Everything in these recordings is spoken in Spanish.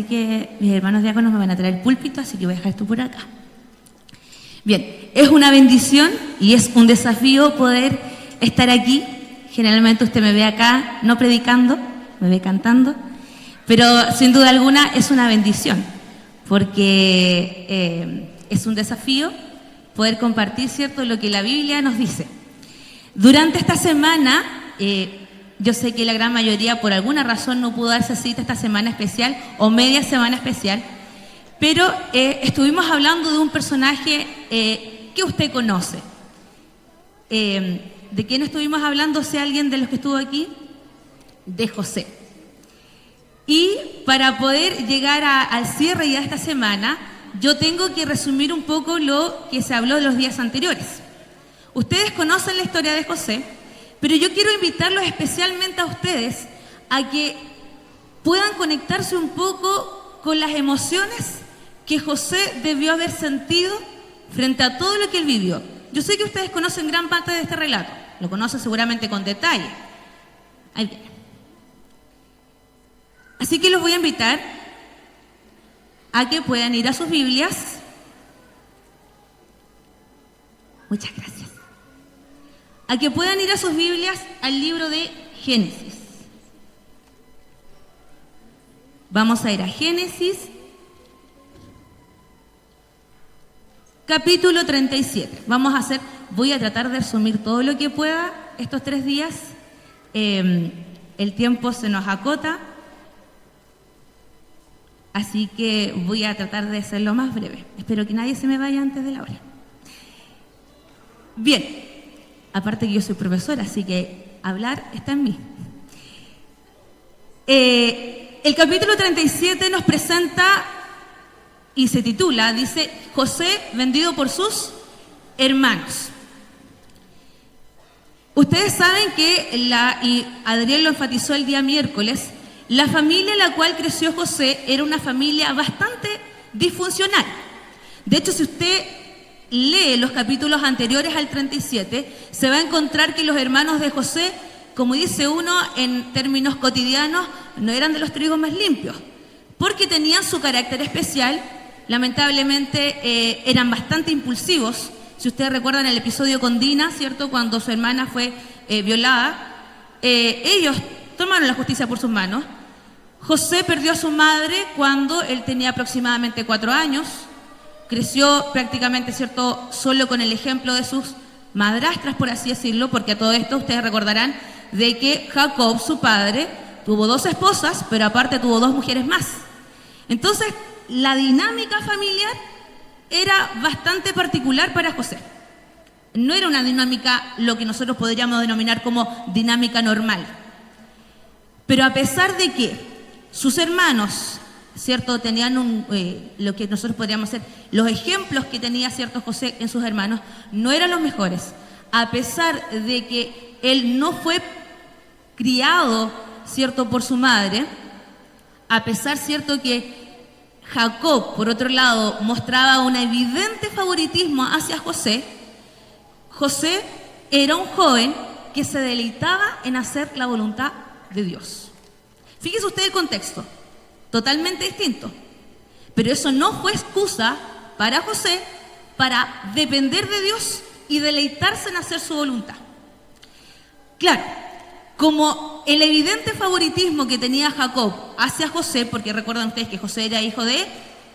Que mis hermanos diáconos me van a traer el púlpito, así que voy a dejar esto por acá. Bien, es una bendición y es un desafío poder estar aquí. Generalmente usted me ve acá, no predicando, me ve cantando, pero sin duda alguna es una bendición, porque es un desafío poder compartir, ¿cierto?, lo que la Biblia nos dice. Durante esta semana, yo sé que la gran mayoría por alguna razón no pudo darse cita esta semana especial o media semana especial, pero estuvimos hablando de un personaje que usted conoce. ¿De quién estuvimos hablando? ¿Sé alguien de los que estuvo aquí? De José. Y para poder llegar al cierre ya de esta semana, yo tengo que resumir un poco lo que se habló de los días anteriores. Ustedes conocen la historia de José, pero yo quiero invitarlos especialmente a ustedes a que puedan conectarse un poco con las emociones que José debió haber sentido frente a todo lo que él vivió. Yo sé que ustedes conocen gran parte de este relato, lo conocen seguramente con detalle. Ahí viene. Así que los voy a invitar a que puedan ir a sus Biblias. Muchas gracias. A que puedan ir a sus Biblias al libro de Génesis. Vamos a ir a Génesis, capítulo 37. Voy a tratar de resumir todo lo que pueda estos 3 días. El tiempo se nos acota, así que voy a tratar de ser lo más breve. Espero que nadie se me vaya antes de la hora. Bien. Aparte que yo soy profesora, así que hablar está en mí. El capítulo 37 nos presenta y se titula, dice, José vendido por sus hermanos. Ustedes saben que, y Adriel lo enfatizó el día miércoles, la familia en la cual creció José era una familia bastante disfuncional. De hecho, si usted lee los capítulos anteriores al 37, se va a encontrar que los hermanos de José, como dice uno en términos cotidianos, no eran de los trigos más limpios, porque tenían su carácter especial. Lamentablemente eran bastante impulsivos. Si ustedes recuerdan el episodio con Dina, ¿cierto?, cuando su hermana fue violada, ellos tomaron la justicia por sus manos. José perdió a su madre cuando él tenía aproximadamente 4 años. Creció prácticamente, ¿cierto?, solo con el ejemplo de sus madrastras, por así decirlo, porque a todo esto ustedes recordarán de que Jacob, su padre, tuvo 2 esposas, pero aparte tuvo 2 mujeres más. Entonces, la dinámica familiar era bastante particular para José. No era una dinámica, lo que nosotros podríamos denominar como dinámica normal. Pero a pesar de que sus hermanos, ¿cierto?, tenían lo que nosotros podríamos hacer, los ejemplos que tenía, ¿cierto?, José en sus hermanos, no eran los mejores. A pesar de que él no fue criado, ¿cierto?, por su madre, a pesar, ¿cierto?, que Jacob, por otro lado, mostraba un evidente favoritismo hacia José, José era un joven que se deleitaba en hacer la voluntad de Dios. Fíjese usted el contexto. Totalmente distinto. Pero eso no fue excusa para José para depender de Dios y deleitarse en hacer su voluntad. Claro, como el evidente favoritismo que tenía Jacob hacia José, porque recuerdan ustedes que José era hijo de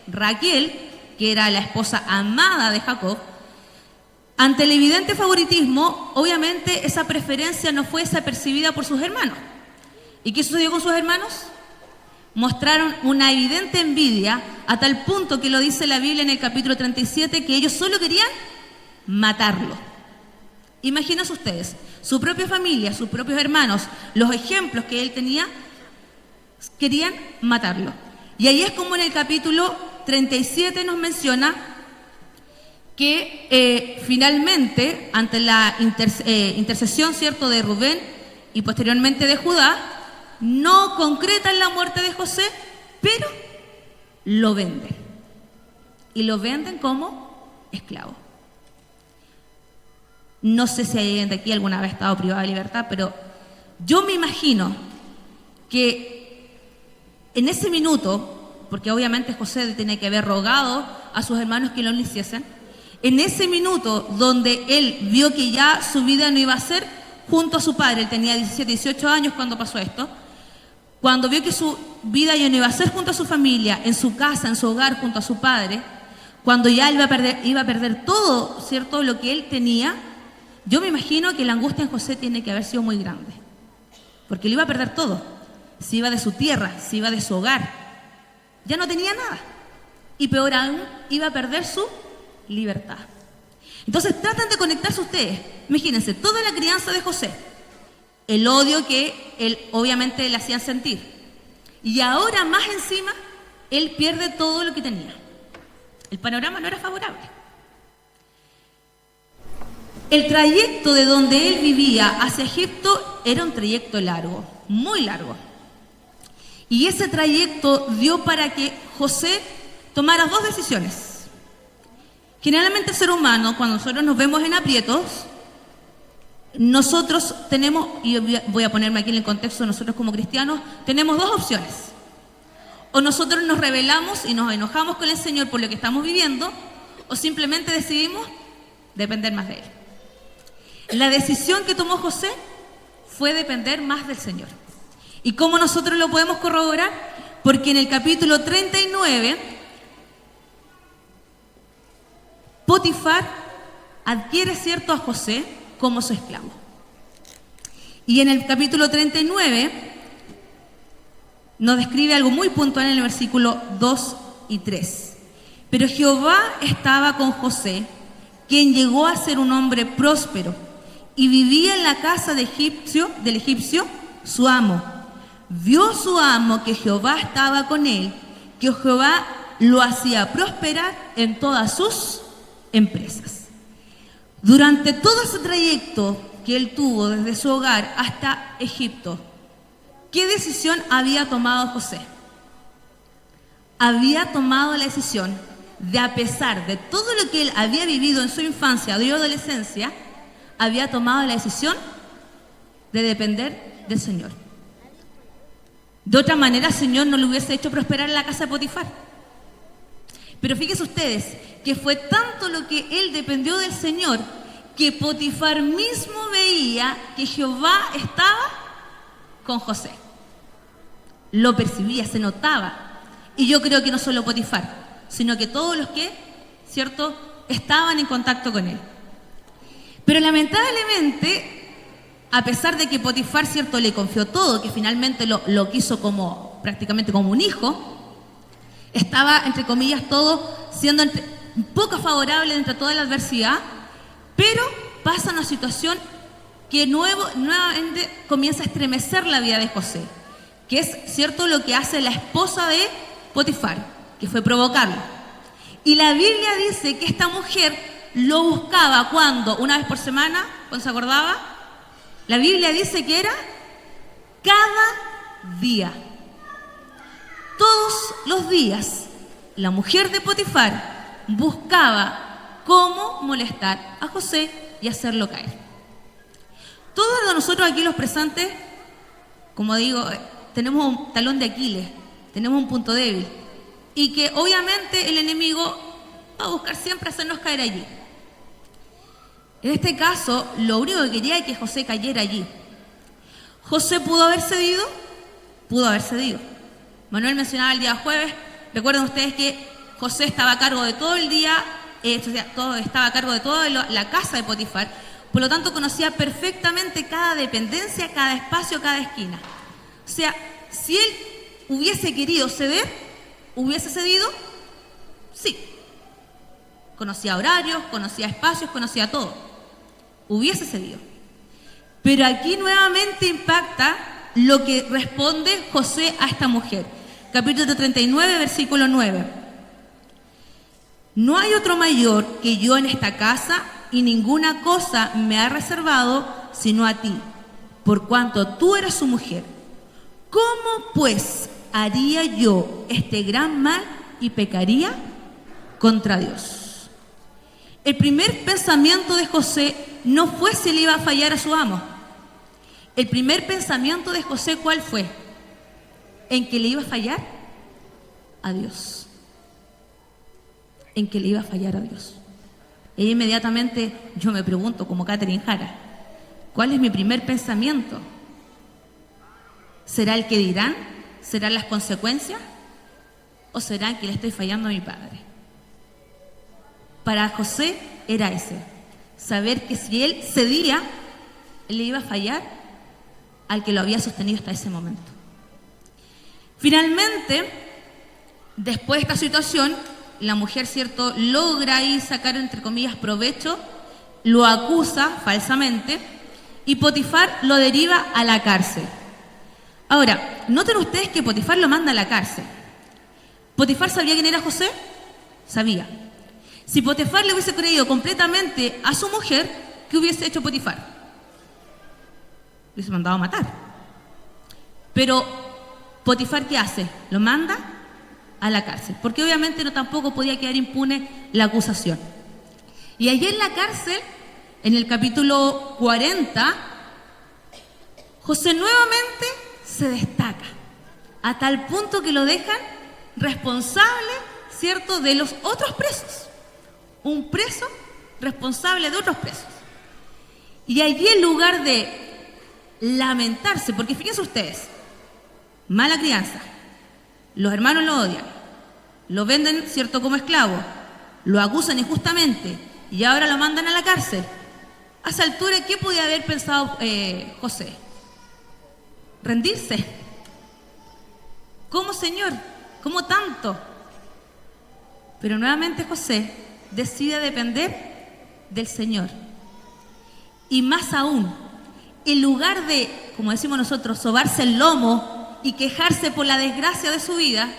Raquel, que era la esposa amada de Jacob, ante el evidente favoritismo, obviamente esa preferencia no fue desapercibida por sus hermanos. ¿Y qué sucedió con sus hermanos? Mostraron una evidente envidia a tal punto que lo dice la Biblia en el capítulo 37, que ellos solo querían matarlo. Imagínense ustedes, su propia familia, sus propios hermanos, los ejemplos que él tenía, querían matarlo. Y ahí es como en el capítulo 37 nos menciona que finalmente, ante la intercesión, ¿cierto?, de Rubén y posteriormente de Judá, no concretan la muerte de José, pero lo venden. Y lo venden como esclavo. No sé si alguien de aquí alguna vez ha estado privado de libertad, pero yo me imagino que en ese minuto, porque obviamente José tenía que haber rogado a sus hermanos que lo hiciesen, en ese minuto donde él vio que ya su vida no iba a ser junto a su padre, él tenía 17, 18 años cuando pasó esto, cuando vio que su vida ya no iba a ser junto a su familia, en su casa, en su hogar, junto a su padre, cuando ya él iba a perder todo, ¿cierto?, lo que él tenía, yo me imagino que la angustia en José tiene que haber sido muy grande, porque él iba a perder todo, se iba de su tierra, se iba de su hogar, ya no tenía nada, y peor aún, iba a perder su libertad. Entonces traten de conectarse ustedes, imagínense, toda la crianza de José, el odio que él obviamente le hacían sentir, y ahora más encima, él pierde todo lo que tenía. El panorama no era favorable. El trayecto de donde él vivía hacia Egipto era un trayecto largo, muy largo. Y ese trayecto dio para que José tomara dos decisiones. Generalmente el ser humano, cuando nosotros nos vemos en aprietos, nosotros tenemos, y voy a ponerme aquí en el contexto, nosotros como cristianos, tenemos dos opciones. O nosotros nos rebelamos y nos enojamos con el Señor por lo que estamos viviendo, o simplemente decidimos depender más de Él. La decisión que tomó José fue depender más del Señor. ¿Y cómo nosotros lo podemos corroborar? Porque en el capítulo 39, Potifar adquiere, ¿cierto?, a José como su esclavo. Y en el capítulo 39 nos describe algo muy puntual en el versículo 2 y 3. Pero Jehová estaba con José, quien llegó a ser un hombre próspero, y vivía en la casa del egipcio, su amo. Vio su amo que Jehová estaba con él, que Jehová lo hacía prosperar en todas sus empresas. Durante todo ese trayecto que él tuvo desde su hogar hasta Egipto, ¿qué decisión había tomado José? Había tomado la decisión de, a pesar de todo lo que él había vivido en su infancia y adolescencia, había tomado la decisión de depender del Señor. De otra manera, el Señor no le hubiese hecho prosperar en la casa de Potifar. Pero fíjense ustedes que fue tanto lo que él dependió del Señor que Potifar mismo veía que Jehová estaba con José. Lo percibía, se notaba. Y yo creo que no solo Potifar, sino que todos los que, ¿cierto?, estaban en contacto con él. Pero lamentablemente, a pesar de que Potifar, ¿cierto?, le confió todo, que finalmente lo quiso como prácticamente como un hijo, estaba, entre comillas, todo siendo poco favorable entre toda la adversidad, pero pasa una situación que nuevamente comienza a estremecer la vida de José, que es, ¿cierto?, lo que hace la esposa de Potifar, que fue provocarlo. Y la Biblia dice que esta mujer lo buscaba cuando, una vez por semana, cuando se acordaba, la Biblia dice que era cada día. Todos los días, la mujer de Potifar buscaba cómo molestar a José y hacerlo caer. Todos nosotros aquí los presentes, como digo, tenemos un talón de Aquiles, tenemos un punto débil, y que obviamente el enemigo va a buscar siempre hacernos caer allí. En este caso, lo único que quería es que José cayera allí. ¿José pudo haber cedido? Pudo haber cedido. Manuel mencionaba el día jueves, recuerden ustedes que José estaba a cargo de todo el día, estaba a cargo de toda la casa de Potifar, por lo tanto conocía perfectamente cada dependencia, cada espacio, cada esquina. O sea, si él hubiese querido ceder, ¿hubiese cedido? Sí. Conocía horarios, conocía espacios, conocía todo. Hubiese cedido. Pero aquí nuevamente impacta lo que responde José a esta mujer. Capítulo 39, versículo 9. No hay otro mayor que yo en esta casa, y ninguna cosa me ha reservado sino a ti, por cuanto tú eres su mujer. ¿Cómo pues haría yo este gran mal y pecaría contra Dios? El primer pensamiento de José no fue si le iba a fallar a su amo. El primer pensamiento de José, ¿cuál fue? ¿En que le iba a fallar? a Dios, en que le iba a fallar a Dios. E inmediatamente yo me pregunto, como Catherine Jara, ¿cuál es mi primer pensamiento? ¿Será el que dirán? ¿Serán las consecuencias? ¿O será que le estoy fallando a mi padre? Para José era ese, saber que si él cedía, él le iba a fallar al que lo había sostenido hasta ese momento. Finalmente, después de esta situación, la mujer, ¿cierto?, logra ahí sacar, entre comillas, provecho, lo acusa falsamente y Potifar lo deriva a la cárcel. Ahora, noten ustedes que Potifar lo manda a la cárcel. ¿Potifar sabía quién era José? Sabía. Si Potifar le hubiese creído completamente a su mujer, ¿qué hubiese hecho Potifar? Lo hubiese mandado a matar. Pero Potifar, ¿qué hace? Lo manda a la cárcel, porque obviamente no tampoco podía quedar impune la acusación. Y allí en la cárcel, en el capítulo 40, José nuevamente se destaca, a tal punto que lo dejan responsable, ¿cierto?, de los otros presos. Un preso responsable de otros presos. Y allí, en lugar de lamentarse, porque fíjense ustedes, mala crianza, los hermanos lo odian, lo venden, ¿cierto?, como esclavo, lo acusan injustamente y ahora lo mandan a la cárcel. A esa altura, ¿qué podía haber pensado José? ¿Rendirse? ¿Cómo, Señor? ¿Cómo tanto? Pero nuevamente José decide depender del Señor. Y más aún, en lugar de, como decimos nosotros, sobarse el lomo y quejarse por la desgracia de su vida,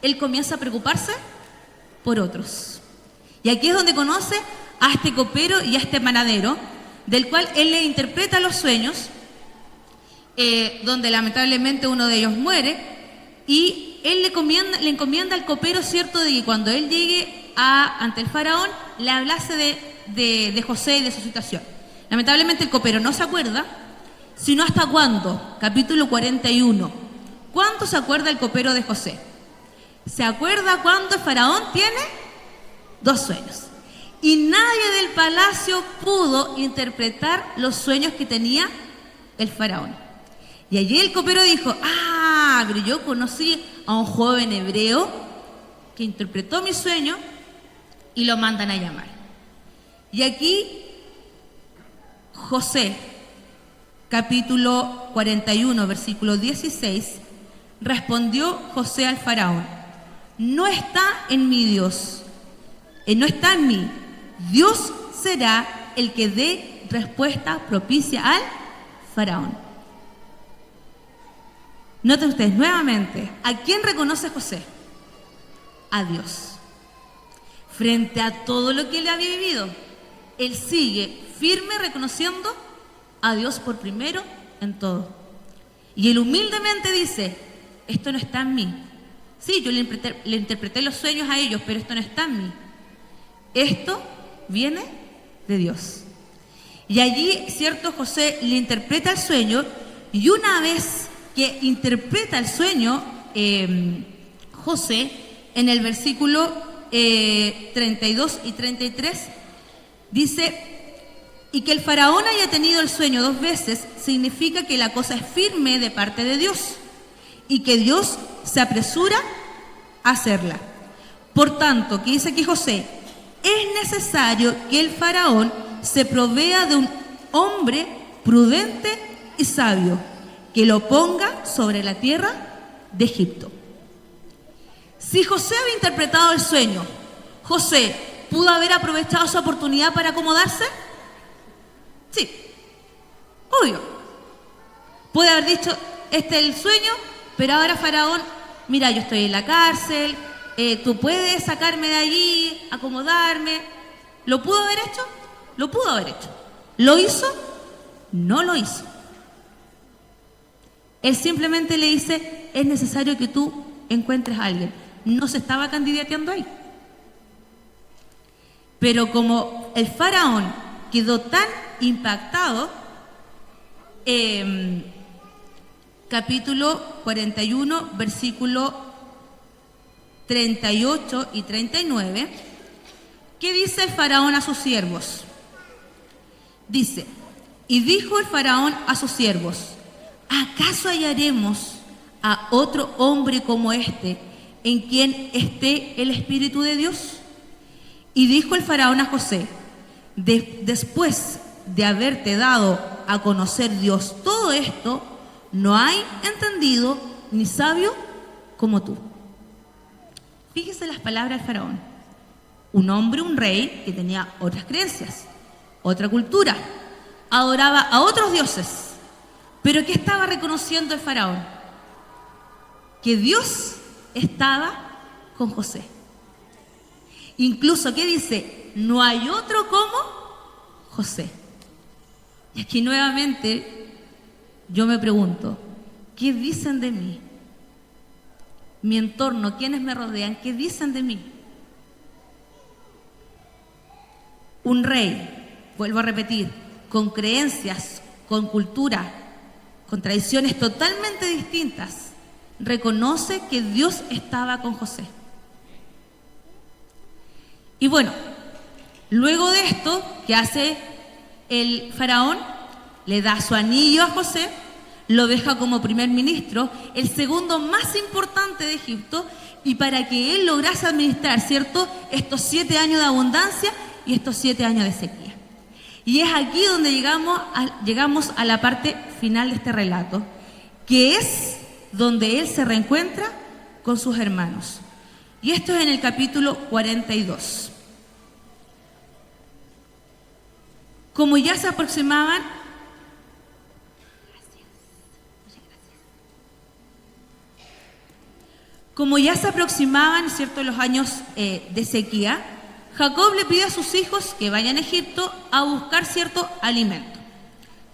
él comienza a preocuparse por otros. Y aquí es donde conoce a este copero y a este panadero, del cual él le interpreta los sueños, donde lamentablemente uno de ellos muere, y él le encomienda al copero, ¿cierto?, de que cuando él llegue ante el faraón, le hablase de José y de su situación. Lamentablemente el copero no se acuerda, sino hasta cuándo. Capítulo 41. ¿Cuánto se acuerda el copero de José? Se acuerda cuando el faraón tiene 2 sueños. Y nadie del palacio pudo interpretar los sueños que tenía el faraón. Y allí el copero dijo, pero yo conocí a un joven hebreo que interpretó mi sueño, y lo mandan a llamar. Y aquí José, capítulo 41, versículo 16, respondió José al faraón, no está en mí Dios, no está en mí. Dios será el que dé respuesta propicia al faraón. Noten ustedes nuevamente, ¿a quién reconoce José? A Dios. Frente a todo lo que él había vivido, él sigue firme reconociendo a Dios por primero en todo. Y él humildemente dice, esto no está en mí. Sí, yo le interpreté los sueños a ellos, pero esto no está en mí. Esto viene de Dios. Y allí, ¿cierto?, José le interpreta el sueño, y una vez que interpreta el sueño, José, en el versículo 32 y 33, dice, y que el faraón haya tenido el sueño 2 veces, significa que la cosa es firme de parte de Dios, y que Dios se apresura a hacerla. Por tanto, que dice aquí José, es necesario que el faraón se provea de un hombre prudente y sabio, que lo ponga sobre la tierra de Egipto. Si José había interpretado el sueño, ¿José pudo haber aprovechado esa oportunidad para acomodarse? Sí, obvio. Puede haber dicho, este es el sueño, pero ahora faraón, mira, yo estoy en la cárcel, tú puedes sacarme de allí, acomodarme. ¿Lo pudo haber hecho? Lo pudo haber hecho. ¿Lo hizo? No lo hizo. Él simplemente le dice, es necesario que tú encuentres a alguien. No se estaba candidateando ahí. Pero como el faraón quedó tan impactado, capítulo 41, versículo 38 y 39, ¿qué dice el faraón a sus siervos? Dice, y dijo el faraón a sus siervos, ¿acaso hallaremos a otro hombre como este en quien esté el Espíritu de Dios? Y dijo el faraón a José, después de haberte dado a conocer Dios todo esto, no hay entendido ni sabio como tú. Fíjese las palabras del faraón. Un hombre, un rey que tenía otras creencias, otra cultura, adoraba a otros dioses. Pero ¿qué estaba reconociendo el faraón? Que Dios estaba con José. Incluso, ¿qué dice? No hay otro como José. Y aquí nuevamente yo me pregunto, ¿qué dicen de mí? Mi entorno, quienes me rodean, ¿qué dicen de mí? Un rey, vuelvo a repetir, con creencias, con cultura, con tradiciones totalmente distintas, reconoce que Dios estaba con José. Y bueno, luego de esto, ¿qué hace el faraón? Le da su anillo a José, lo deja como primer ministro, el segundo más importante de Egipto, y para que él lograse administrar, ¿cierto?, estos 7 años de abundancia y estos 7 años de sequía. Y es aquí donde llegamos a la parte final de este relato, que es donde él se reencuentra con sus hermanos. Y esto es en el capítulo 42. Como ya se aproximaban, ¿cierto?, los años de sequía, Jacob le pide a sus hijos que vayan a Egipto a buscar cierto alimento.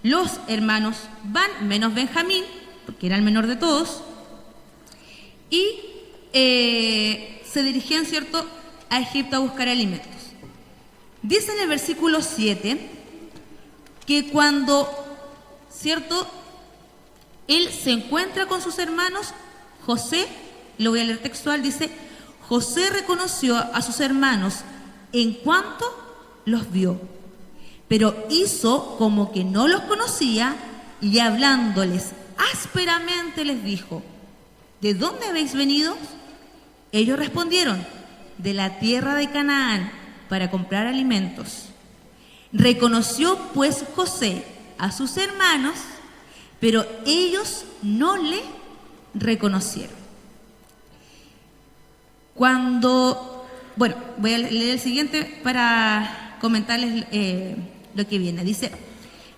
Los hermanos van, menos Benjamín, porque era el menor de todos, y se dirigían, ¿cierto?, a Egipto a buscar alimentos. Dice en el versículo 7 que cuando, ¿cierto?, él se encuentra con sus hermanos, José, lo voy a leer textual, dice, José reconoció a sus hermanos en cuanto los vio, pero hizo como que no los conocía y hablándoles ásperamente les dijo, ¿de dónde habéis venido? Ellos respondieron, de la tierra de Canaán, para comprar alimentos. Reconoció pues José a sus hermanos, pero ellos no le reconocieron. Bueno, voy a leer el siguiente para comentarles lo que viene. Dice,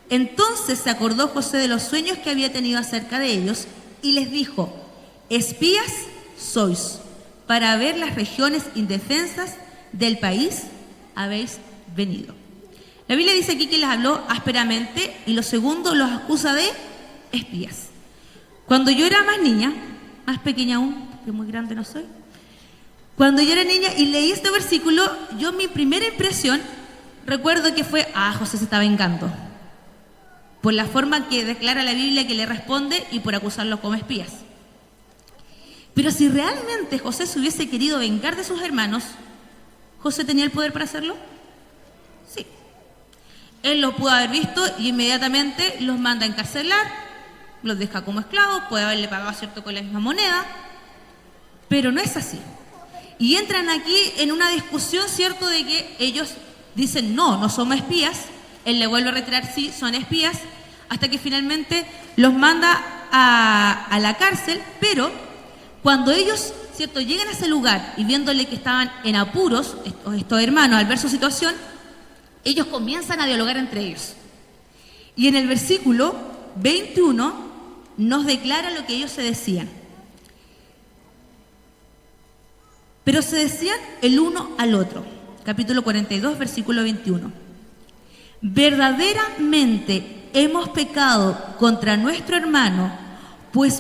entonces se acordó José de los sueños que había tenido acerca de ellos y les dijo, espías sois, para ver las regiones indefensas del país habéis venido. La Biblia dice aquí que les habló ásperamente y lo segundo los acusa de espías. Cuando yo era más niña, más pequeña aún, porque muy grande no soy, cuando yo era niña y leí este versículo, yo mi primera impresión, recuerdo que fue, José se está vengando. Por la forma que declara la Biblia que le responde y por acusarlos como espías. Pero si realmente José se hubiese querido vengar de sus hermanos, ¿José tenía el poder para hacerlo? Sí. Él lo pudo haber visto y inmediatamente los manda a encarcelar, los deja como esclavos, puede haberle pagado, ¿cierto?, con la misma moneda, pero no es así. Y entran aquí en una discusión, ¿cierto?, de que ellos dicen, no somos espías. Él le vuelve a retirar, sí, son espías, hasta que finalmente los manda a la cárcel. Pero cuando ellos, ¿cierto?, llegan a ese lugar y viéndole que estaban en apuros, estos hermanos, al ver su situación, ellos comienzan a dialogar entre ellos. Y en el versículo 21 nos declara lo que ellos se decían. Pero se decían el uno al otro. Capítulo 42, versículo 21. Verdaderamente hemos pecado contra nuestro hermano, pues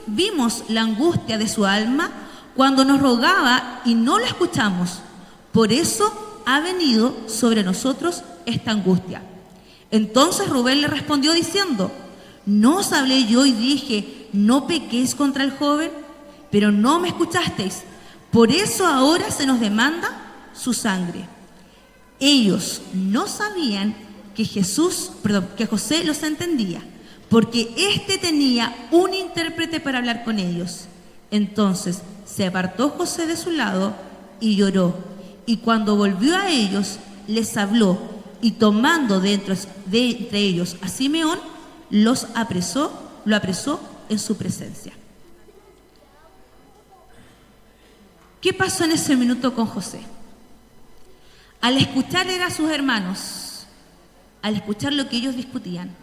vimos la angustia de su alma cuando nos rogaba y no lo escuchamos. Por eso ha venido sobre nosotros esta angustia. Entonces Rubén le respondió diciendo, ¿no os hablé yo y dije, no pequéis contra el joven? Pero no me escuchasteis. Por eso ahora se nos demanda su sangre. Ellos no sabían que José los entendía, porque éste tenía un intérprete para hablar con ellos. Entonces se apartó José de su lado y lloró. Y cuando volvió a ellos, les habló, y tomando de entre ellos a Simeón, lo apresó en su presencia. ¿Qué pasó en ese minuto con José? Al escuchar a sus hermanos, al escuchar lo que ellos discutían,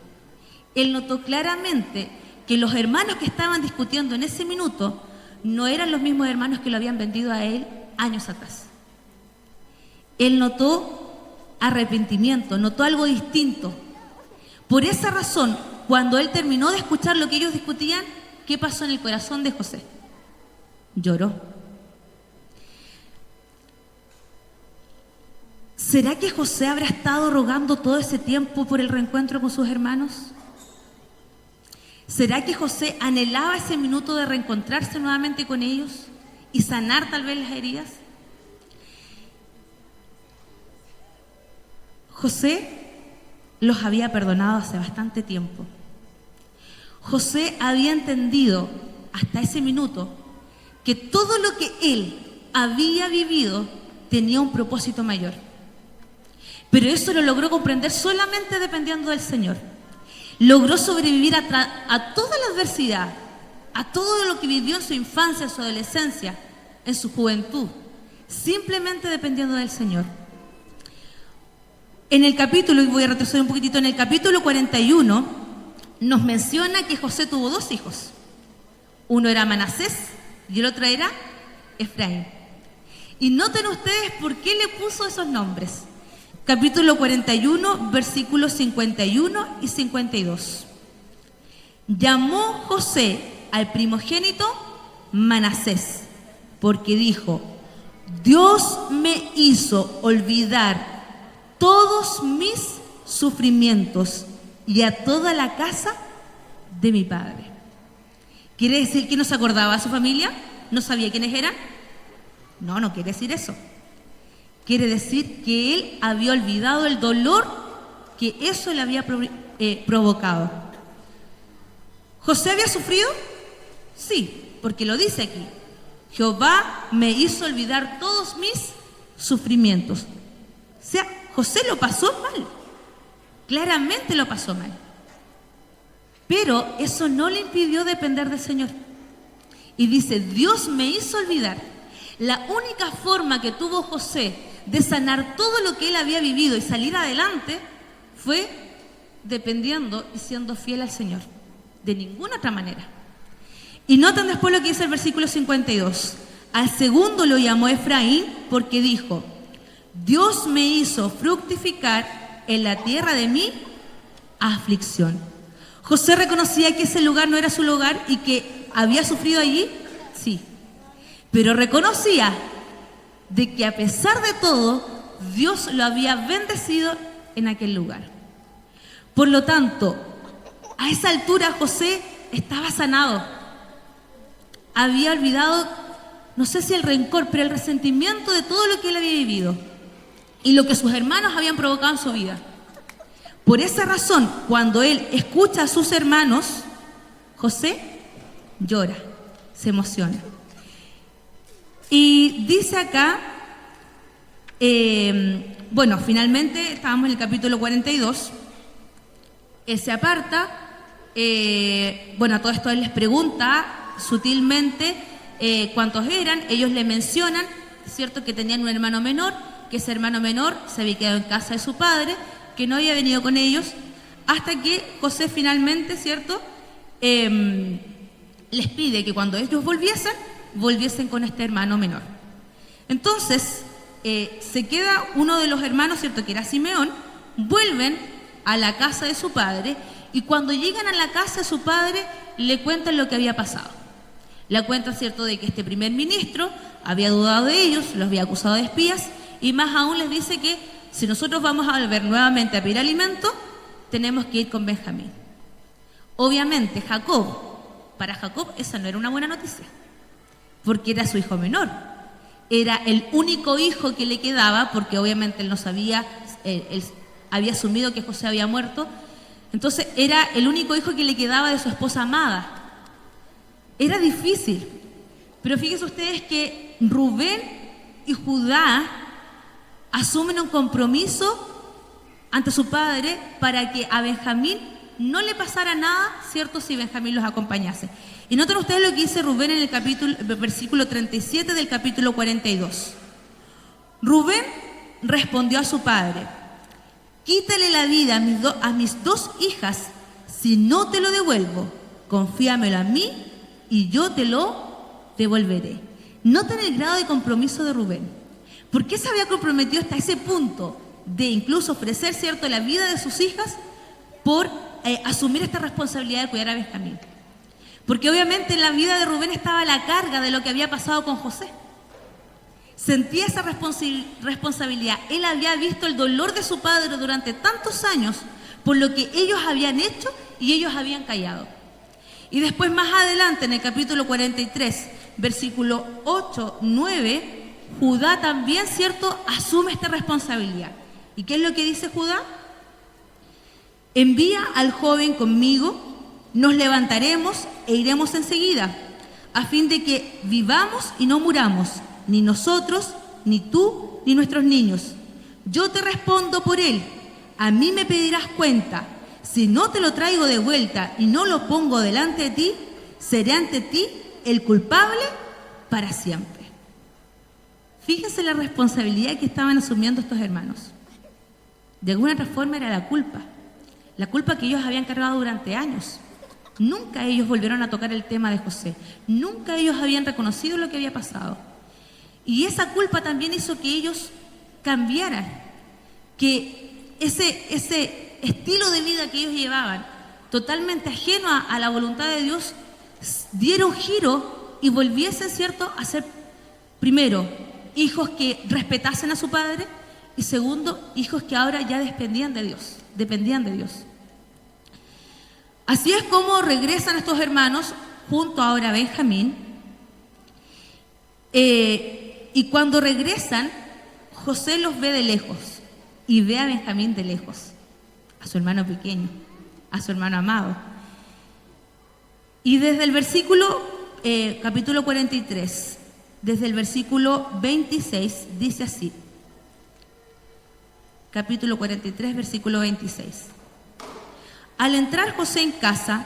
él notó claramente que los hermanos que estaban discutiendo en ese minuto no eran los mismos hermanos que lo habían vendido a él años atrás. Él notó arrepentimiento, notó algo distinto. Por esa razón, cuando él terminó de escuchar lo que ellos discutían, ¿qué pasó en el corazón de José? Lloró. ¿Será que José habrá estado rogando todo ese tiempo por el reencuentro con sus hermanos? ¿Será que José anhelaba ese minuto de reencontrarse nuevamente con ellos y sanar tal vez las heridas? José los había perdonado hace bastante tiempo. José había entendido hasta ese minuto que todo lo que él había vivido tenía un propósito mayor. Pero eso lo logró comprender solamente dependiendo del Señor. Logró sobrevivir a toda la adversidad, a todo lo que vivió en su infancia, en su adolescencia, en su juventud, simplemente dependiendo del Señor. En el capítulo, y voy a retroceder un poquitito, en el capítulo 41 nos menciona que José tuvo 2 hijos. Uno era Manasés y el otro era Efraín. Y noten ustedes por qué le puso esos nombres. Capítulo 41, versículos 51 y 52. Llamó José al primogénito Manasés, porque dijo: Dios me hizo olvidar todos mis sufrimientos y a toda la casa de mi padre. ¿Quiere decir que no se acordaba de su familia? ¿No sabía quiénes eran? No, no quiere decir eso. Quiere decir que él había olvidado el dolor que eso le había provocado. ¿José había sufrido? Sí, porque lo dice aquí. Jehová me hizo olvidar todos mis sufrimientos. O sea, José lo pasó mal. Claramente lo pasó mal. Pero eso no le impidió depender del Señor. Y dice, Dios me hizo olvidar. La única forma que tuvo José de sanar todo lo que él había vivido y salir adelante fue dependiendo y siendo fiel al Señor. De ninguna otra manera. Y noten después lo que dice el versículo 52. Al segundo lo llamó Efraín porque dijo: Dios me hizo fructificar en la tierra de mi aflicción. José reconocía que ese lugar no era su lugar y que había sufrido allí, sí. Pero reconocía de que a pesar de todo, Dios lo había bendecido en aquel lugar. Por lo tanto, a esa altura José estaba sanado. Había olvidado, no sé si el rencor, pero el resentimiento de todo lo que él había vivido y lo que sus hermanos habían provocado en su vida. Por esa razón, cuando él escucha a sus hermanos, José llora, se emociona. Y dice acá, finalmente estábamos en el capítulo 42, él se aparta, a todo esto él les pregunta sutilmente cuántos eran, ellos le mencionan, ¿cierto?, que tenían un hermano menor, que ese hermano menor se había quedado en casa de su padre, que no había venido con ellos, hasta que José finalmente, ¿cierto?, les pide que cuando ellos volviesen con este hermano menor. Entonces, se queda uno de los hermanos, ¿cierto?, que era Simeón, vuelven a la casa de su padre y cuando llegan a la casa de su padre le cuentan lo que había pasado. Le cuentan, ¿cierto?, de que este primer ministro había dudado de ellos, los había acusado de espías y más aún les dice que si nosotros vamos a volver nuevamente a pedir alimento, tenemos que ir con Benjamín. Obviamente, para Jacob esa no era una buena noticia, porque era su hijo menor. era el único hijo que le quedaba, porque obviamente él no sabía, él había asumido que José había muerto, entonces era el único hijo que le quedaba de su esposa amada. Era difícil, pero fíjense ustedes que Rubén y Judá asumen un compromiso ante su padre para que a Benjamín no le pasara nada, ¿cierto?, si Benjamín los acompañase. Y noten ustedes lo que dice Rubén en el versículo 37 del capítulo 42. Rubén respondió a su padre: quítale la vida a mis dos hijas, si no te lo devuelvo, confíamelo a mí y yo te lo devolveré. Noten el grado de compromiso de Rubén. ¿Por qué se había comprometido hasta ese punto de incluso ofrecer, ¿cierto?, la vida de sus hijas por asumir esta responsabilidad de cuidar a Benjamín? Porque obviamente en la vida de Rubén estaba la carga de lo que había pasado con José. Sentía esa responsabilidad. Él había visto el dolor de su padre durante tantos años por lo que ellos habían hecho y ellos habían callado. Y después más adelante, en el capítulo 43, versículo 8, 9, Judá también, ¿cierto?, asume esta responsabilidad. ¿Y qué es lo que dice Judá? Envía al joven conmigo, nos levantaremos e iremos enseguida, a fin de que vivamos y no muramos, ni nosotros, ni tú, ni nuestros niños. Yo te respondo por él, a mí me pedirás cuenta. Si no te lo traigo de vuelta y no lo pongo delante de ti, seré ante ti el culpable para siempre. Fíjense la responsabilidad que estaban asumiendo estos hermanos. De alguna otra forma era la culpa que ellos habían cargado durante años. Nunca ellos volvieron a tocar el tema de José, nunca ellos habían reconocido lo que había pasado. Y esa culpa también hizo que ellos cambiaran, que ese estilo de vida que ellos llevaban, totalmente ajeno a la voluntad de Dios, diera un giro y volviesen, ¿cierto?, a ser, primero, hijos que respetasen a su padre, y segundo, hijos que ahora ya dependían de Dios. Así es como regresan estos hermanos junto ahora a Benjamín, y cuando regresan, José los ve de lejos y ve a Benjamín de lejos, a su hermano pequeño, a su hermano amado. Y desde el capítulo 43, desde el versículo 26, dice así. Capítulo 43, versículo 26. Al entrar José en casa,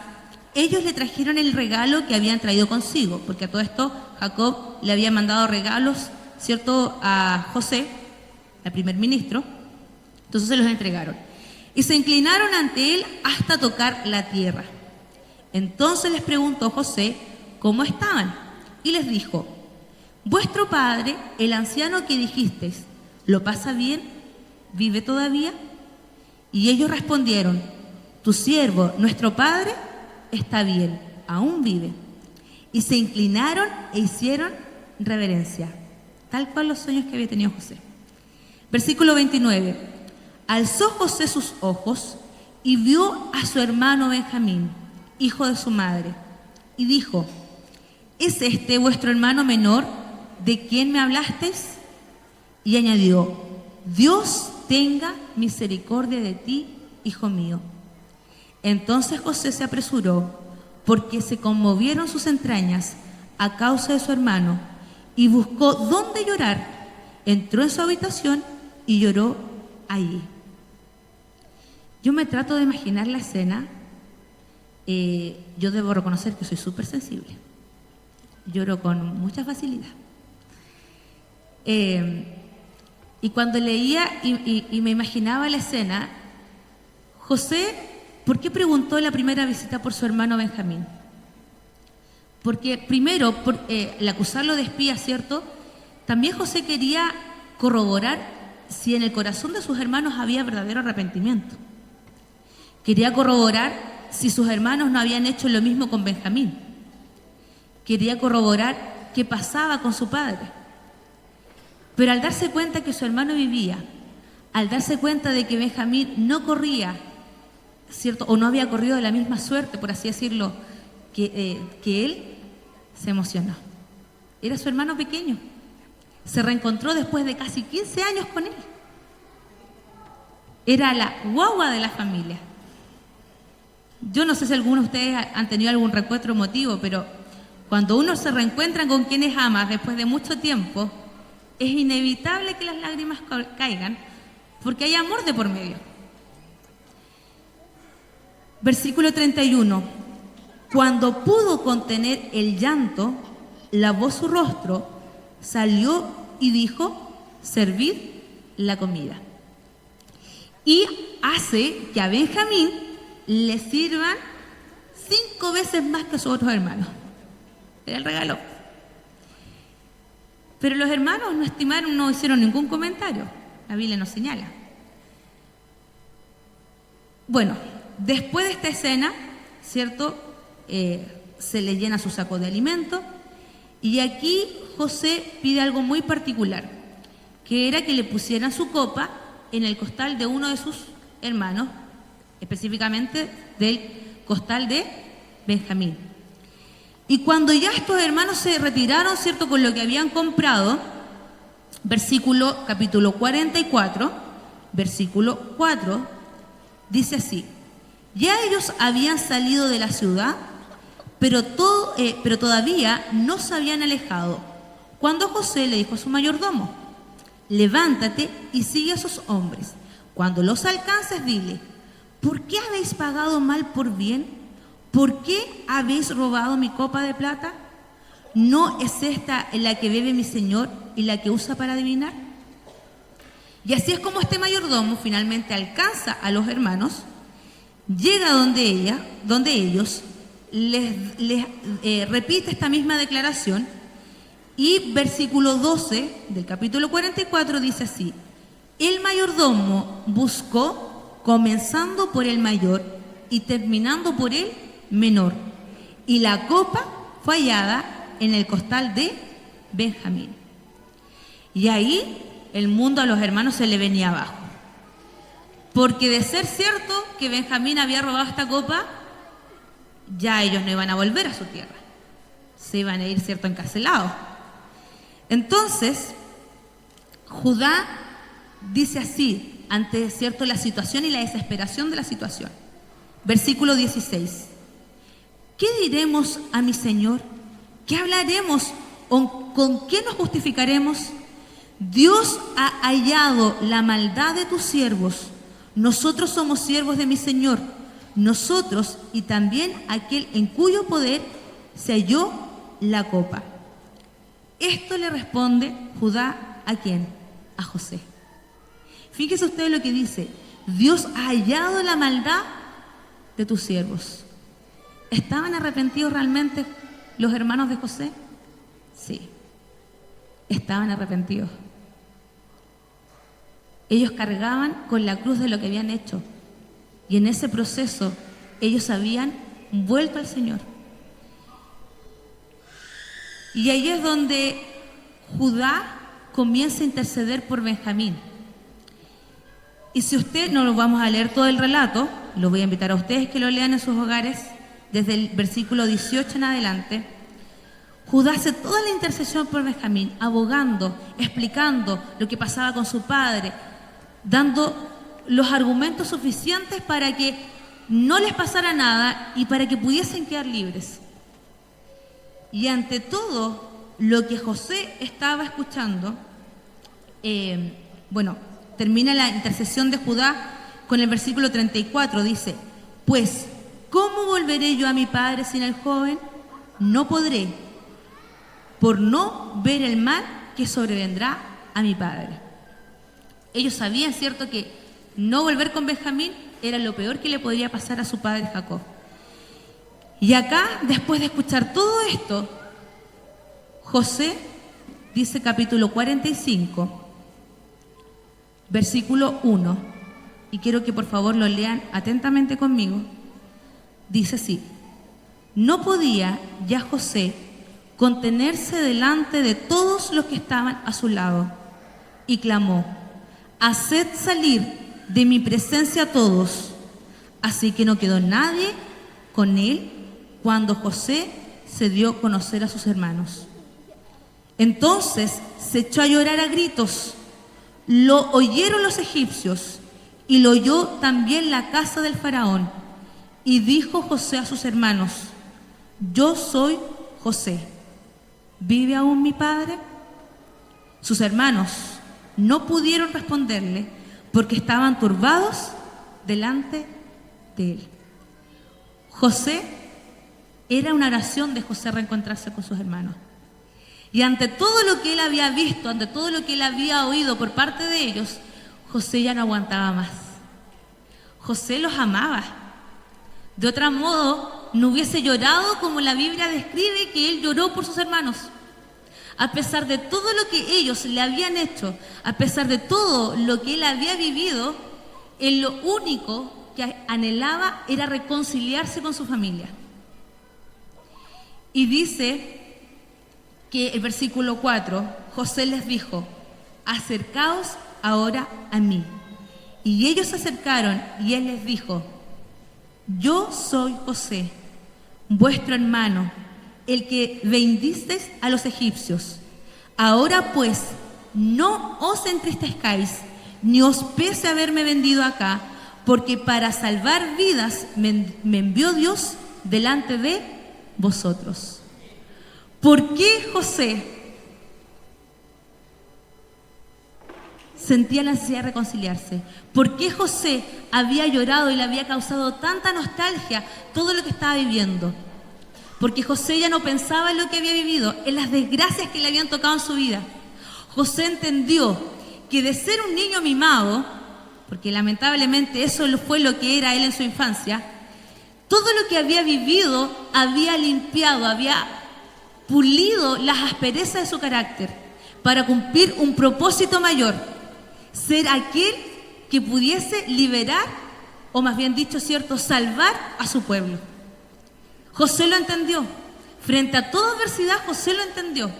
ellos le trajeron el regalo que habían traído consigo, porque a todo esto Jacob le había mandado regalos, ¿cierto?, a José, al primer ministro. Entonces se los entregaron. Y se inclinaron ante él hasta tocar la tierra. Entonces les preguntó José cómo estaban, y les dijo: vuestro padre, el anciano que dijisteis, ¿lo pasa bien? ¿Vive todavía? Y ellos respondieron: tu siervo, nuestro padre, está bien, aún vive. Y se inclinaron e hicieron reverencia, tal cual los sueños que había tenido José. Versículo 29. Alzó José sus ojos y vio a su hermano Benjamín, hijo de su madre, y dijo: ¿es este vuestro hermano menor de quien me hablasteis? Y añadió: Dios tenga misericordia de ti, hijo mío. Entonces José se apresuró, porque se conmovieron sus entrañas a causa de su hermano, y buscó dónde llorar. Entró en su habitación y lloró allí. Yo me trato de imaginar la escena. Yo debo reconocer que soy súper sensible. Lloro con mucha facilidad. Y cuando leía y me imaginaba la escena, José, ¿por qué preguntó en la primera visita por su hermano Benjamín? Porque primero, al acusarlo de espía, ¿cierto?, también José quería corroborar si en el corazón de sus hermanos había verdadero arrepentimiento. Quería corroborar si sus hermanos no habían hecho lo mismo con Benjamín. Quería corroborar qué pasaba con su padre. Pero al darse cuenta que su hermano vivía, al darse cuenta de que Benjamín no corría, ¿cierto?, o no había corrido de la misma suerte, por así decirlo, que él, se emocionó. Era su hermano pequeño. se reencontró después de casi 15 años con él. Era la guagua de la familia. Yo no sé si algunos de ustedes han tenido algún reencuentro emotivo, pero cuando uno se reencuentra con quienes ama después de mucho tiempo, es inevitable que las lágrimas caigan, porque hay amor de por medio. Versículo 31. Cuando pudo contener el llanto, lavó su rostro, salió y dijo: servid la comida. Y hace que a Benjamín le sirvan 5 veces más que a sus otros hermanos. Era el regalo. Pero los hermanos no estimaron, no hicieron ningún comentario. La Biblia nos señala. Bueno, después de esta escena, ¿cierto? Se le llena su saco de alimento. Y aquí José pide algo muy particular, que era que le pusieran su copa en el costal de uno de sus hermanos, específicamente del costal de Benjamín. Y cuando ya estos hermanos se retiraron, ¿cierto?, con lo que habían comprado, capítulo 44, versículo 4, dice así: ya ellos habían salido de la ciudad, pero todavía no se habían alejado, cuando José le dijo a su mayordomo: levántate y sigue a esos hombres. Cuando los alcances, dile: ¿por qué habéis pagado mal por bien? ¿Por qué habéis robado mi copa de plata? ¿No es esta en la que bebe mi señor y la que usa para adivinar? Y así es como este mayordomo finalmente alcanza a los hermanos, llega donde ellos, les repite esta misma declaración, y versículo 12 del capítulo 44 dice así: el mayordomo buscó, comenzando por el mayor y terminando por el menor, y la copa fue hallada en el costal de Benjamín. Y ahí el mundo a los hermanos se le venía abajo, porque de ser cierto que Benjamín había robado esta copa, ya ellos no iban a volver a su tierra, se iban a ir, cierto, encarcelados. Entonces Judá dice así ante, cierto, la situación y la desesperación de la situación. Versículo 16: ¿qué diremos a mi Señor? ¿Qué hablaremos? ¿Con qué nos justificaremos? Dios ha hallado la maldad de tus siervos. Nosotros somos siervos de mi Señor, nosotros y también aquel en cuyo poder se halló la copa. Esto le responde Judá, ¿a quién? A José. Fíjese usted lo que dice: Dios ha hallado la maldad de tus siervos. ¿Estaban arrepentidos realmente los hermanos de José? Sí, estaban arrepentidos. Ellos cargaban con la cruz de lo que habían hecho, y en ese proceso ellos habían vuelto al Señor. Y ahí es donde Judá comienza a interceder por Benjamín. Y si usted, no lo vamos a leer todo el relato, lo voy a invitar a ustedes que lo lean en sus hogares, desde el versículo 18 en adelante. Judá hace toda la intercesión por Benjamín, abogando, explicando lo que pasaba con su padre, dando los argumentos suficientes para que no les pasara nada y para que pudiesen quedar libres. Y ante todo lo que José estaba escuchando, termina la intercesión de Judá con el versículo 34, dice: pues, ¿cómo volveré yo a mi padre sin el joven? No podré, por no ver el mal que sobrevendrá a mi padre. Ellos sabían, cierto, que no volver con Benjamín era lo peor que le podría pasar a su padre Jacob. Y acá, después de escuchar todo esto, José dice, capítulo 45, versículo 1, y quiero que por favor lo lean atentamente conmigo. Dice así: no podía ya José contenerse delante de todos los que estaban a su lado, y clamó: haced salir de mi presencia a todos. Así que no quedó nadie con él cuando José se dio a conocer a sus hermanos. Entonces se echó a llorar a gritos. Lo oyeron los egipcios y lo oyó también la casa del faraón. Y dijo José a sus hermanos: yo soy José. ¿Vive aún mi padre? Sus hermanos no pudieron responderle porque estaban turbados delante de él. José, era una oración de José reencontrarse con sus hermanos. Y ante todo lo que él había visto, ante todo lo que él había oído por parte de ellos, José ya no aguantaba más. José los amaba. De otro modo, no hubiese llorado como la Biblia describe que él lloró por sus hermanos. A pesar de todo lo que ellos le habían hecho, a pesar de todo lo que él había vivido, él lo único que anhelaba era reconciliarse con su familia. Y dice que el versículo 4, José les dijo: acercaos ahora a mí. Y ellos se acercaron y él les dijo: yo soy José, vuestro hermano, el que vendisteis a los egipcios. Ahora pues, no os entristezcáis, ni os pese haberme vendido acá, porque para salvar vidas me envió Dios delante de vosotros. ¿Por qué José sentía la necesidad de reconciliarse? ¿Por qué José había llorado y le había causado tanta nostalgia todo lo que estaba viviendo? Porque José ya no pensaba en lo que había vivido, en las desgracias que le habían tocado en su vida. José entendió que de ser un niño mimado, porque lamentablemente eso fue lo que era él en su infancia, todo lo que había vivido había limpiado, había pulido las asperezas de su carácter para cumplir un propósito mayor: ser aquel que pudiese liberar, o más bien dicho, cierto, salvar a su pueblo. José lo entendió. Frente a toda adversidad, José lo entendió.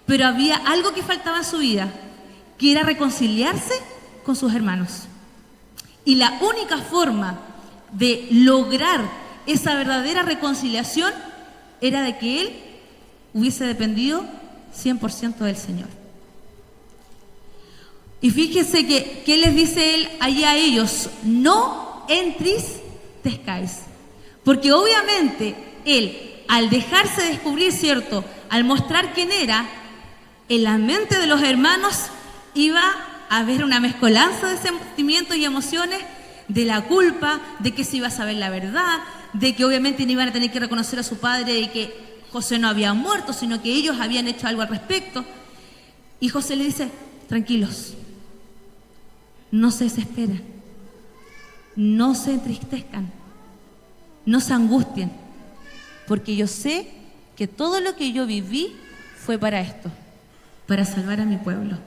Pero había algo que faltaba en su vida, que era reconciliarse con sus hermanos. Y la única forma de lograr esa verdadera reconciliación era de que él hubiese dependido 100% del Señor. Y fíjense que les dice él allá a ellos: no entristezcáis. Porque obviamente él, al dejarse descubrir, cierto, al mostrar quién era, en la mente de los hermanos iba a haber una mezcolanza de sentimientos y emociones, de la culpa, de que se iba a saber la verdad, de que obviamente no iban a tener que reconocer a su padre y que José no había muerto, sino que ellos habían hecho algo al respecto. Y José le dice: tranquilos, no se desesperen, no se entristezcan, no se angustien, porque yo sé que todo lo que yo viví fue para esto, para salvar a mi pueblo.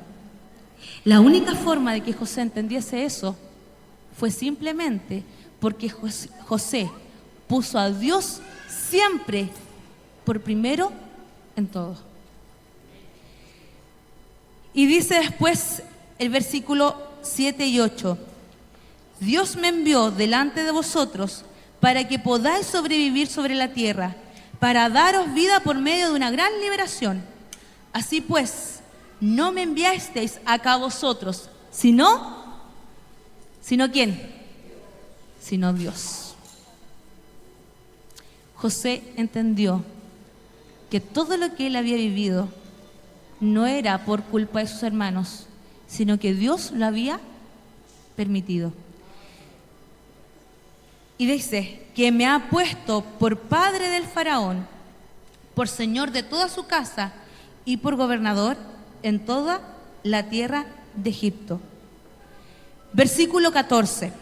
La única forma de que José entendiese eso fue simplemente porque José puso a Dios siempre por primero en todo. Y dice después el versículo 7 y 8: Dios me envió delante de vosotros para que podáis sobrevivir sobre la tierra, para daros vida por medio de una gran liberación. Así pues, no me enviasteis acá a vosotros, sino ¿quién? Sino Dios. José entendió que todo lo que él había vivido no era por culpa de sus hermanos, sino que Dios lo había permitido. Y dice que me ha puesto por padre del faraón, por señor de toda su casa y por gobernador en toda la tierra de Egipto. Versículo 14.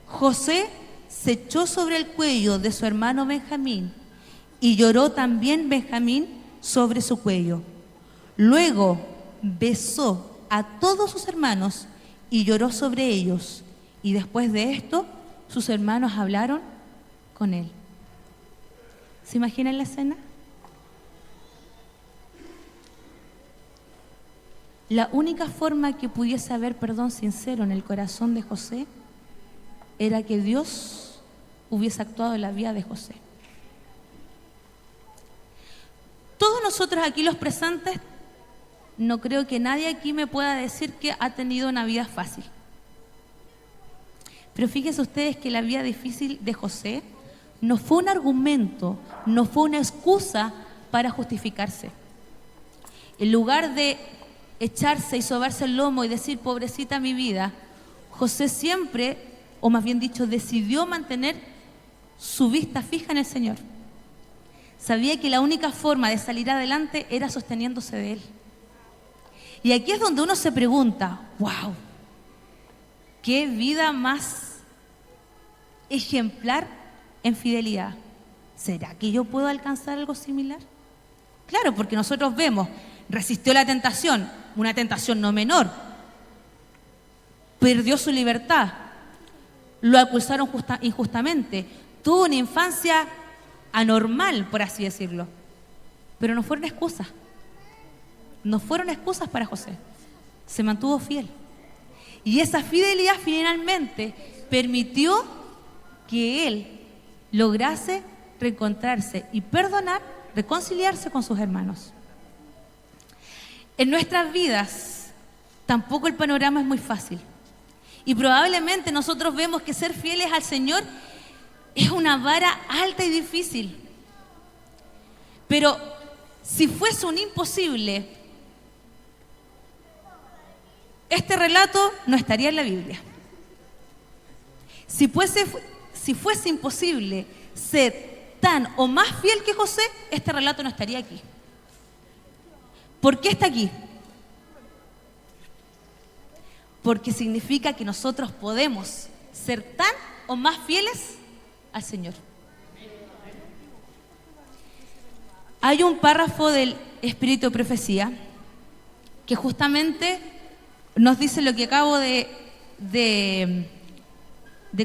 José se echó sobre el cuello de su hermano Benjamín y lloró también Benjamín sobre su cuello. Luego besó a todos sus hermanos y lloró sobre ellos. Y después de esto, sus hermanos hablaron con él. ¿Se imaginan la escena? La única forma que pudiese haber perdón sincero en el corazón de José era que Dios hubiese actuado en la vida de José. Todos nosotros aquí los presentes, no creo que nadie aquí me pueda decir que ha tenido una vida fácil. Pero fíjense ustedes que la vida difícil de José no fue un argumento, no fue una excusa para justificarse. En lugar de echarse y sobarse el lomo y decir, pobrecita mi vida, José siempre, o más bien dicho, decidió mantener su vista fija en el Señor. Sabía que la única forma de salir adelante era sosteniéndose de Él. Y aquí es donde uno se pregunta, wow, qué vida más ejemplar en fidelidad. ¿Será que yo puedo alcanzar algo similar? Claro, porque nosotros vemos, resistió la tentación, una tentación no menor, perdió su libertad, lo acusaron injustamente, tuvo una infancia anormal, por así decirlo, pero no fueron excusas. No fueron excusas para José. Se mantuvo fiel. Y esa fidelidad finalmente permitió que él lograse reencontrarse y perdonar, reconciliarse con sus hermanos. En nuestras vidas tampoco el panorama es muy fácil. Y probablemente nosotros vemos que ser fieles al Señor es una vara alta y difícil. Pero si fuese un imposible, este relato no estaría en la Biblia. Si fuese imposible ser tan o más fiel que José, este relato no estaría aquí. ¿Por qué está aquí? Porque significa que nosotros podemos ser tan o más fieles al Señor. Hay un párrafo del Espíritu de Profecía que justamente nos dice lo que acabo de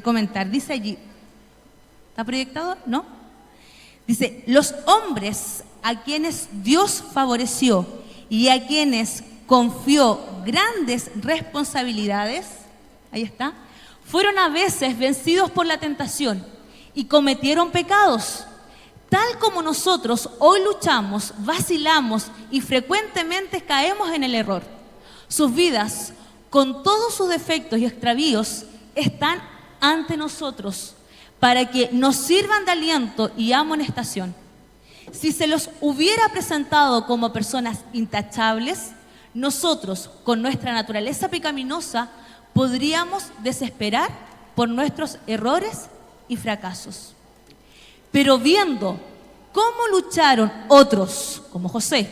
comentar. Dice allí, ¿está proyectado? ¿No? Dice, los hombres a quienes Dios favoreció y a quienes confió grandes responsabilidades, ahí está, fueron a veces vencidos por la tentación y cometieron pecados. Tal como nosotros hoy luchamos, vacilamos y frecuentemente caemos en el error. Sus vidas, con todos sus defectos y extravíos, están ante nosotros para que nos sirvan de aliento y amonestación. Si se los hubiera presentado como personas intachables, nosotros, con nuestra naturaleza pecaminosa, podríamos desesperar por nuestros errores y fracasos. Pero viendo cómo lucharon otros, como José,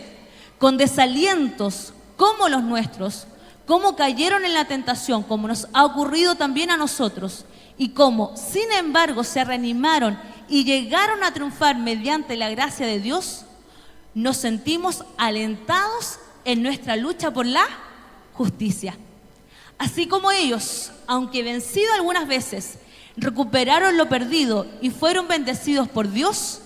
con desalientos como los nuestros, cómo cayeron en la tentación, como nos ha ocurrido también a nosotros, y cómo, sin embargo, se reanimaron y llegaron a triunfar mediante la gracia de Dios, nos sentimos alentados en nuestra lucha por la justicia. Así como ellos, aunque vencidos algunas veces, recuperaron lo perdido y fueron bendecidos por Dios,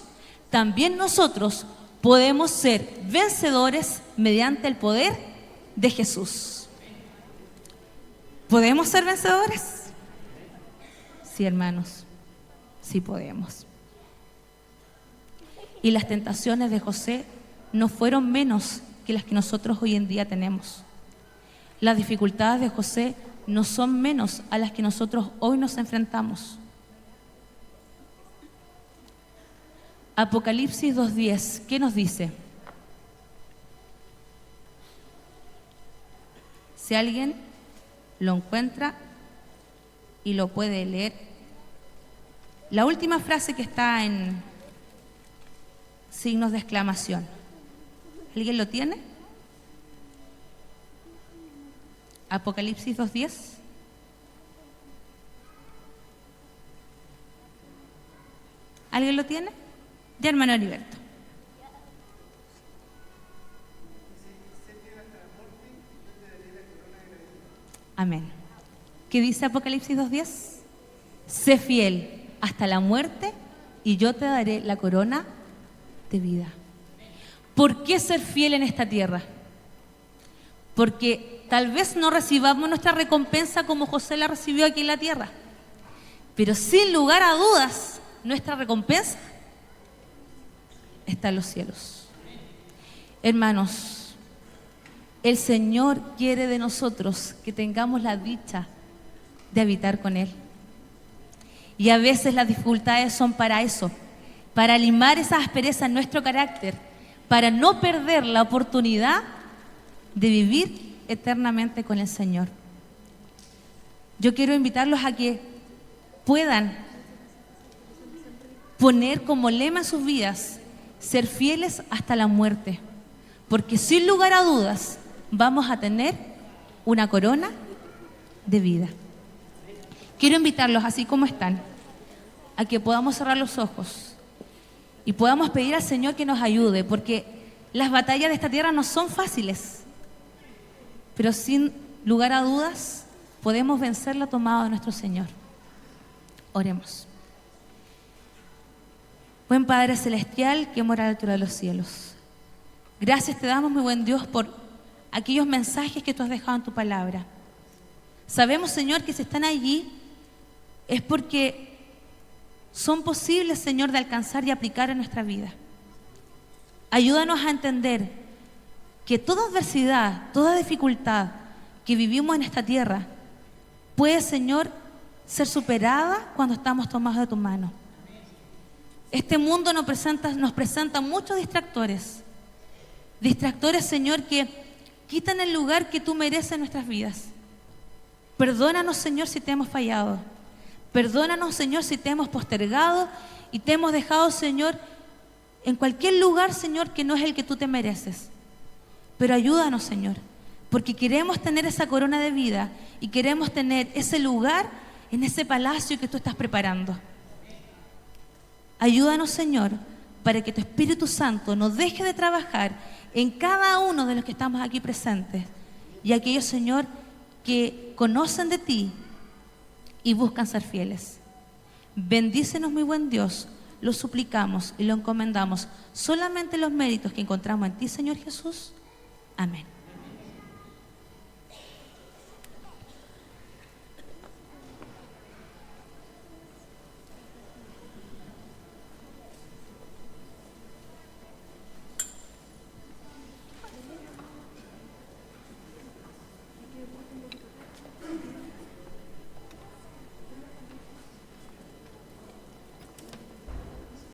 también nosotros podemos ser vencedores mediante el poder de Jesús. ¿Podemos ser vencedores? Sí, hermanos, sí podemos. Y las tentaciones de José no fueron menos que las que nosotros hoy en día tenemos. Las dificultades de José no son menos a las que nosotros hoy nos enfrentamos. Apocalipsis 2:10, ¿qué nos dice? Si alguien lo encuentra y lo puede leer, la última frase que está en signos de exclamación. ¿Alguien lo tiene? Apocalipsis 2:10. ¿Alguien lo tiene? Ya, hermano Heriberto. Amén. ¿Qué dice Apocalipsis 2:10? Sé fiel hasta la muerte y yo te daré la corona de vida. ¿Por qué ser fiel en esta tierra? Porque tal vez no recibamos nuestra recompensa como José la recibió aquí en la tierra, pero sin lugar a dudas, nuestra recompensa está en los cielos. Hermanos, el Señor quiere de nosotros que tengamos la dicha de habitar con Él. Y a veces las dificultades son para eso, para limar esa aspereza en nuestro carácter, para no perder la oportunidad de vivir eternamente con el Señor. Yo quiero invitarlos a que puedan poner como lema en sus vidas, ser fieles hasta la muerte, porque sin lugar a dudas vamos a tener una corona de vida. Quiero invitarlos, así como están, a que podamos cerrar los ojos y podamos pedir al Señor que nos ayude, porque las batallas de esta tierra no son fáciles, pero sin lugar a dudas podemos vencer la tomada de nuestro Señor. Oremos. Buen Padre Celestial, que mora a la altura de los cielos, gracias te damos, mi buen Dios, por aquellos mensajes que tú has dejado en tu palabra. Sabemos, Señor, que si están allí es porque son posibles, Señor, de alcanzar y aplicar en nuestra vida. Ayúdanos a entender que toda adversidad, toda dificultad que vivimos en esta tierra puede, Señor, ser superada cuando estamos tomados de tu mano. Este mundo nos presenta muchos distractores, Señor, que quitan el lugar que tú mereces en nuestras vidas. Perdónanos, Señor, si te hemos fallado. Perdónanos, Señor, si te hemos postergado y te hemos dejado, Señor, en cualquier lugar, Señor, que no es el que tú te mereces. Pero ayúdanos, Señor, porque queremos tener esa corona de vida y queremos tener ese lugar en ese palacio que tú estás preparando. Ayúdanos, Señor, para que tu Espíritu Santo nos deje de trabajar en cada uno de los que estamos aquí presentes y aquellos, Señor, que conocen de ti y buscan ser fieles. Bendícenos, mi buen Dios, lo suplicamos y lo encomendamos solamente los méritos que encontramos en ti, Señor Jesús. Amén.